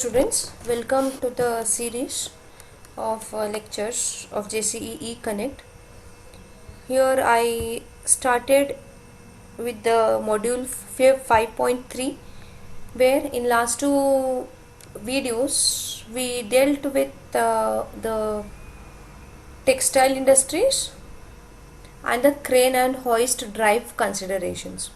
Students, welcome to the series of lectures of JCE Connect. Here I started with the module 5.3, where in last two videos we dealt with the textile industries and the crane and hoist drive considerations.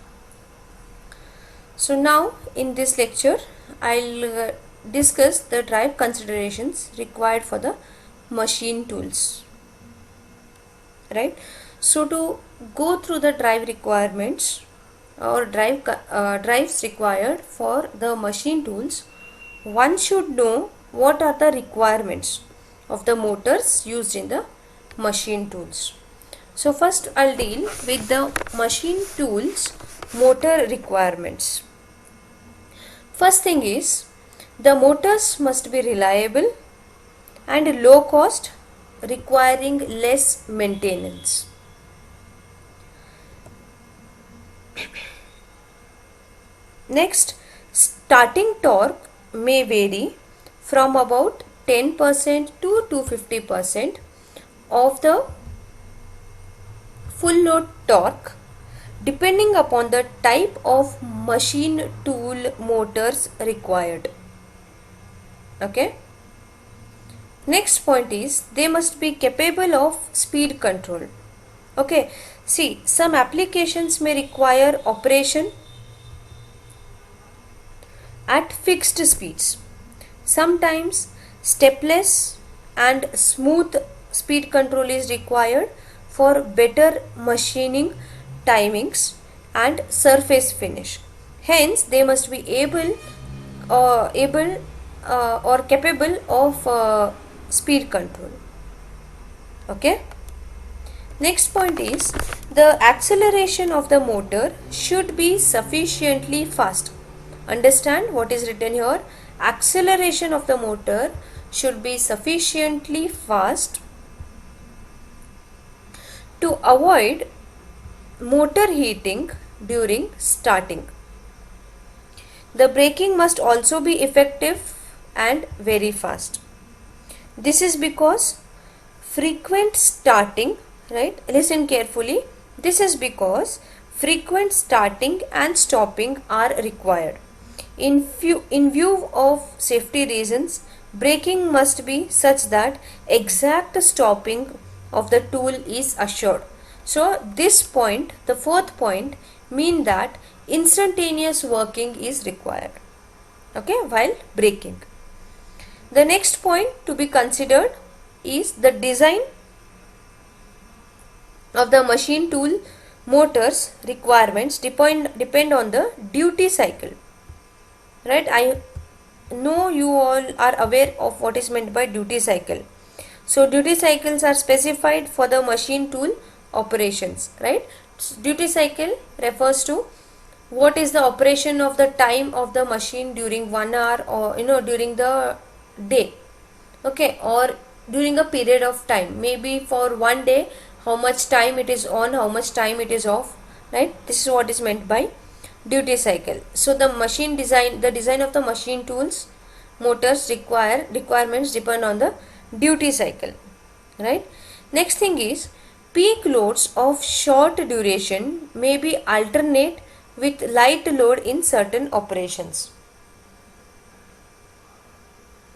So now in this lecture I'll discuss the drive considerations required for the machine tools. Right? So to go through the drive requirements or drives required for the machine tools, one should know what are the requirements of the motors used in the machine tools. So first I'll deal with the machine tools motor requirements. First thing is, the motors must be reliable and low cost, requiring less maintenance. Next, starting torque may vary from about 10% to 250% of the full load torque, depending upon the type of machine tool motors required. Okay. Next point is, they must be capable of speed control. Okay. See, some applications may require operation at fixed speeds. Sometimes stepless and smooth speed control is required for better machining timings and surface finish. Hence, they must be able or capable of speed control. Okay. Next point is, the acceleration of the motor should be sufficiently fast. Understand what is written here? Acceleration of the motor should be sufficiently fast to avoid motor heating during starting. The braking must also be effective and very fast. This is because frequent starting, right? Listen carefully. This is because frequent starting and stopping are required. In view of safety reasons, braking must be such that exact stopping of the tool is assured. So this point, the fourth point, mean that instantaneous working is required, okay, while braking. The next point to be considered is the design of the machine tool motors requirements depend on the duty cycle. Right? I know you all are aware of what is meant by duty cycle. So duty cycles are specified for the machine tool operations, right? Duty cycle refers to what is the operation of the time of the machine during 1 hour, or during the day, okay, or during a period of time. Maybe for one day, how much time it is on, how much time it is off, right? This is what is meant by duty cycle. So the design of the machine tools motors requirements depend on the duty cycle, right? Next thing is, peak loads of short duration may be alternate with light load in certain operations,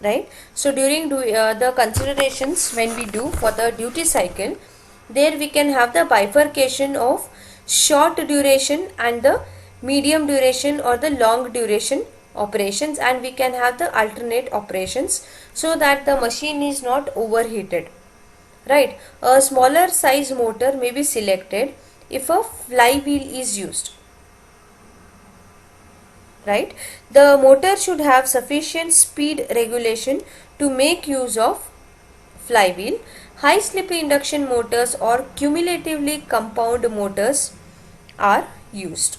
right? So during the considerations when we do for the duty cycle, there we can have the bifurcation of short duration and the medium duration or the long duration operations, and we can have the alternate operations so that the machine is not overheated, right? A smaller size motor may be selected if a flywheel is used, right? The motor should have sufficient speed regulation to make use of flywheel. High slip induction motors or cumulatively compound motors are used.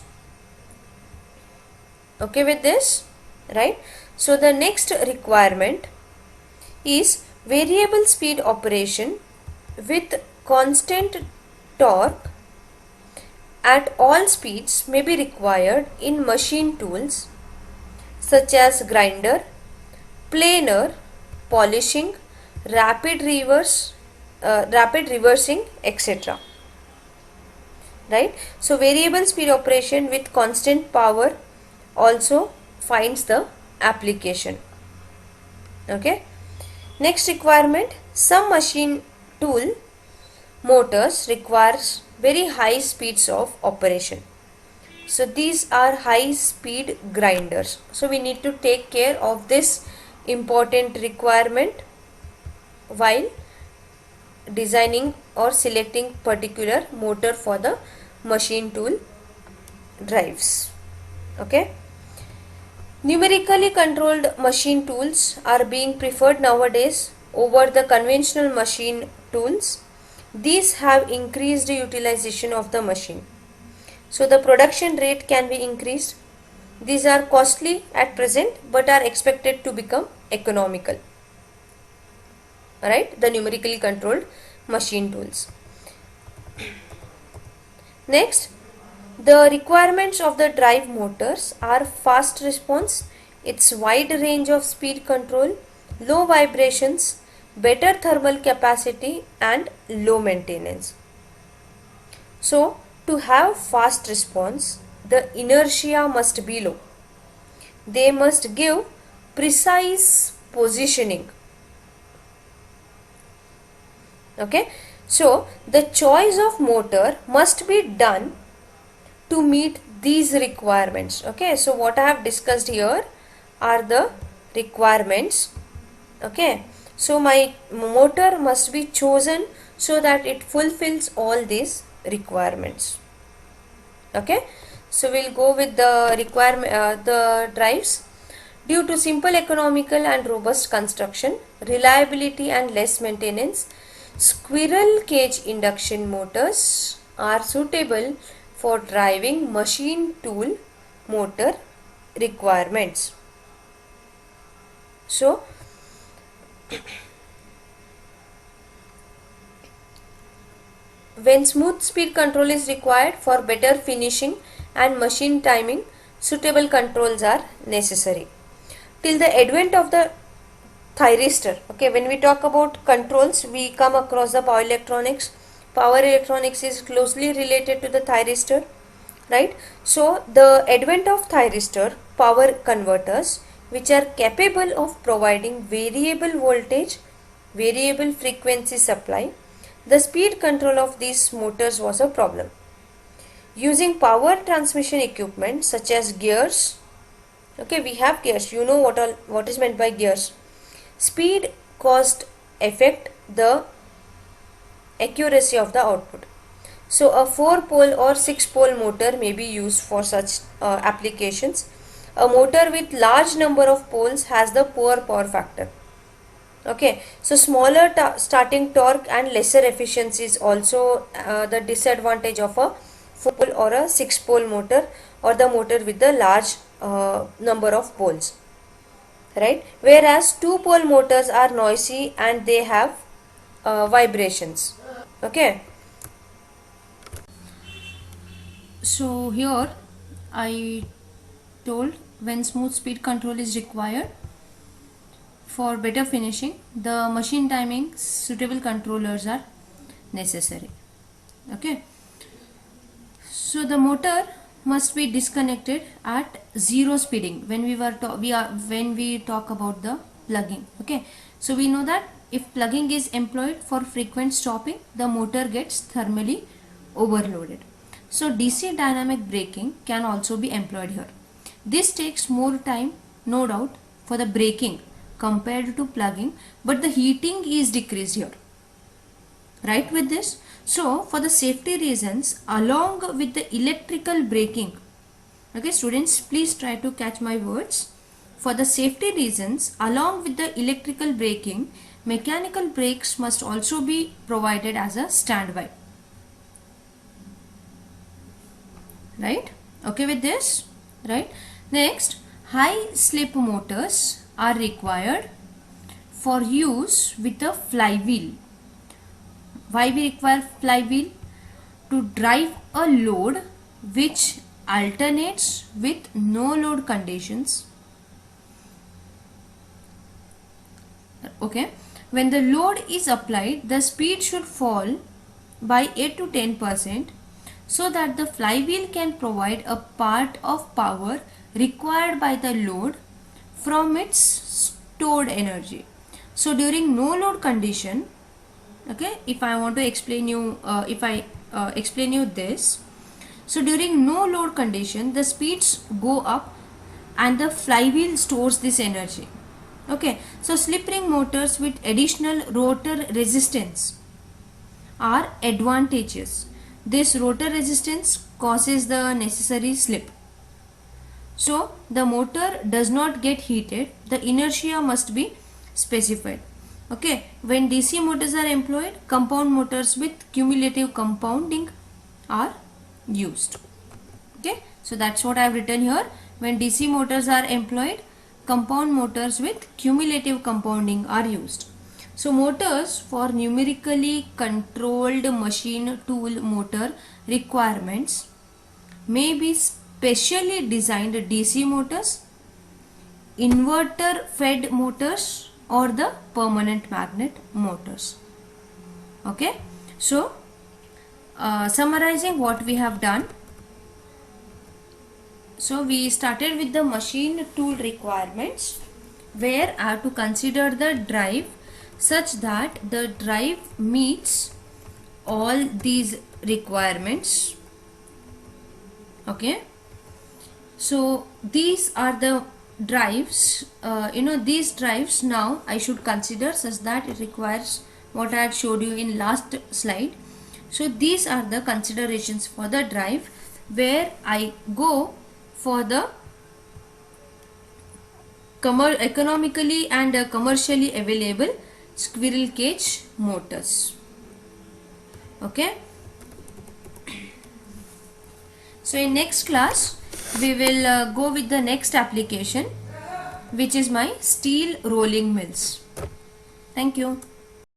Okay with this, right? So the next requirement is variable speed operation with constant torque at all speeds may be required in machine tools such as grinder, planer, polishing, rapid reversing, etc. Right? So variable speed operation with constant power also finds the application. Okay. Next requirement, some machine tool motors requires very high speeds of operation. So these are high speed grinders. So we need to take care of this important requirement while designing or selecting particular motor for the machine tool drives. Okay. Numerically controlled machine tools are being preferred nowadays over the conventional machine tools. These have increased the utilization of the machine. So the production rate can be increased. These are costly at present but are expected to become economical. Alright, the numerically controlled machine tools. Next, the requirements of the drive motors are fast response, its wide range of speed control, low vibrations, better thermal capacity and low maintenance. So, to have fast response, the inertia must be low. They must give precise positioning. Okay, so the choice of motor must be done to meet these requirements. Okay, so what I have discussed here are the requirements. Okay, so my motor must be chosen so that it fulfills all these requirements. Okay, so we'll go with the the drives. Due to simple, economical and robust construction, reliability and less maintenance, squirrel cage induction motors are suitable for driving machine tool motor requirements. So, when smooth speed control is required for better finishing and machine timing, suitable controls are necessary. Till the advent of the thyristor, okay, when we talk about controls, we come across the power electronics. Power electronics is closely related to the thyristor, right? So the advent of thyristor power converters, which are capable of providing variable voltage, variable frequency supply, the speed control of these motors was a problem. Using power transmission equipment such as gears, okay, we have gears, you know what is meant by gears. Speed, cost affect the accuracy of the output. So a 4-pole or 6-pole motor may be used for such applications. A motor with large number of poles has the poor power factor. Okay, so smaller starting torque and lesser efficiency is also the disadvantage of a 4-pole or a 6-pole motor, or the motor with the large number of poles, right? Whereas 2-pole motors are noisy and they have vibrations. Okay, so here I told when smooth speed control is required for better finishing, the machine timing suitable controllers are necessary. Okay, so the motor must be disconnected at zero speeding when we talk about the plugging. Okay, so we know that if plugging is employed for frequent stopping, the motor gets thermally overloaded. So DC dynamic braking can also be employed here. This takes more time, no doubt, for the braking compared to plugging, but the heating is decreased here, right? With this, so for the safety reasons, along with the electrical braking, okay students, please try to catch my words. For the safety reasons, along with the electrical braking, mechanical brakes must also be provided as a standby, right? Okay with this, right? Next, high slip motors are required for use with a flywheel. Why we require flywheel? To drive a load which alternates with no load conditions. Okay, when the load is applied, the speed should fall by 8 to 10% so that the flywheel can provide a part of power required by the load from its stored energy. So during no load condition, okay, if I want to explain you, explain you this, so during no load condition, the speeds go up and the flywheel stores this energy. Okay, so slip ring motors with additional rotor resistance are advantageous. This rotor resistance causes the necessary slip. So the motor does not get heated, the inertia must be specified. Okay, when DC motors are employed, compound motors with cumulative compounding are used. Okay, so that's what I have written here. When DC motors are employed, compound motors with cumulative compounding are used. So motors for numerically controlled machine tool motor requirements may be specially designed DC motors, inverter fed motors, or the permanent magnet motors. Okay, so summarizing what we have done. So we started with the machine tool requirements, where I have to consider the drive such that the drive meets all these requirements. Okay, so these are the drives, these drives now I should consider such that it requires what I had showed you in last slide. So these are the considerations for the drive, where I go for the economically and commercially available squirrel cage motors. Okay, so in next class we will go with the next application, which is my steel rolling mills. Thank you.